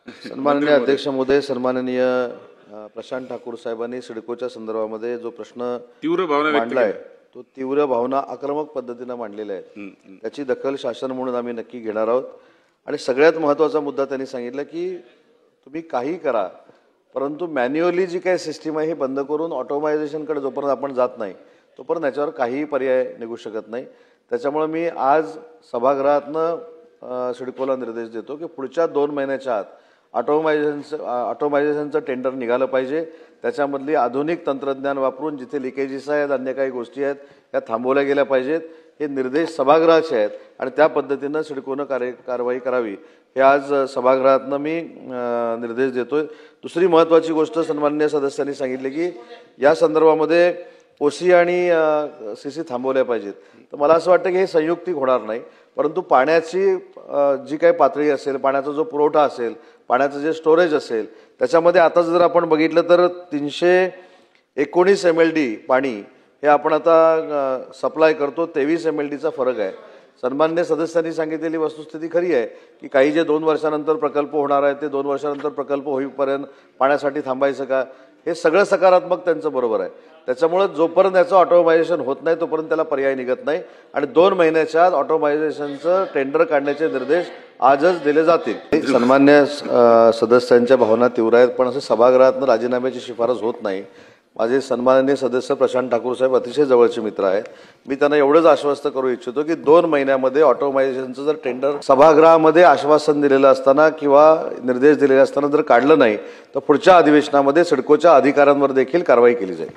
सन्माननीय अध्यक्ष महोदय, सन्माननीय प्रशांत ठाकूर साहेबांनी सिडकोच्या संदर्भामध्ये जो प्रश्न तीव्र भावना व्यक्त मांडलाय तो तीव्र भावना आक्रमक पद्धतीने मांडलेला आहे। त्याची दखल शासन म्हणून आम्ही नक्की घेणार आहोत। आणि सगळ्यात महत्त्वाचा मुद्दा त्यांनी सांगितलं की तुम्ही काही करा, परंतु मॅन्युअली जी काही सिस्टीम आहे हे बंद करून ऑटोमायझेशनकडे जोपर्यंत आपण जात नाही तोपर्यंत याच्यावर काहीही पर्याय निघू शकत नाही। त्याच्यामुळे मी आज सभागृहातनं सिडकोला निर्देश देतो की पुढच्या 2 महिन्याच्या आत ऑटोमायझेशनचं टेंडर निघालं पाहिजे। त्याच्यामधली आधुनिक तंत्रज्ञान वापरून जिथे लिकेजेस आहेत, अन्य काही गोष्टी आहेत त्या थांबवल्या गेल्या पाहिजेत। हे निर्देश सभागृहाचे आहेत आणि त्या पद्धतीनं सिडकोनं कारवाई करावी हे आज सभागृहातनं मी निर्देश देतोय। दुसरी महत्त्वाची गोष्ट सन्माननीय सदस्यांनी सांगितली की या संदर्भामध्ये ओसी आणि सीसी थांबवल्या पाहिजेत। तर मला असं वाटतं की हे संयुक्तिक होणार नाही, परंतु पाण्याची जी काही पातळी असेल, पाण्याचा जो पुरवठा असेल, पाण्याचं जे स्टोरेज असेल, त्याच्यामध्ये आता जर आपण बघितलं तर 319 MLD पाणी हे आपण आता सप्लाय करतो, 23 MLDचा फरक आहे। सन्मान्य सदस्यांनी सांगितलेली वस्तुस्थिती खरी आहे की काही जे 2 वर्षानंतर प्रकल्प होणार आहे ते 2 वर्षानंतर प्रकल्प होईपर्यंत पाण्यासाठी थांबायचं का, हे सगळं सकारात्मक त्यांचं बरोबर आहे। त्याच्यामुळे जोपर्यंत याचं ऑटोमायझेशन होत नाही तोपर्यंत त्याला पर्याय निघत नाही आणि 2 महिन्याच्या आत ऑटोमायझेशनचं टेंडर काढण्याचे निर्देश आजच दिले जातील। सन्मान्य सदस्यांच्या भावना तीव्र आहेत, पण असं सभागृहातनं राजीनाम्याची शिफारस होत नाही। माझे सन्माननीय सदस्य प्रशांत ठाकूर साहेब अतिशय जवळचे मित्र आहेत। मी त्यांना एवढंच आश्वस्त करू इच्छितो की 2 महिन्यामध्ये ऑटोमायझेशनचं जर टेंडर सभागृहामध्ये आश्वासन दिलेलं असताना किंवा निर्देश दिलेले असताना जर काढलं नाही तर पुढच्या अधिवेशनामध्ये सिडकोच्या अधिकाऱ्यांवर देखील कारवाई केली जाईल।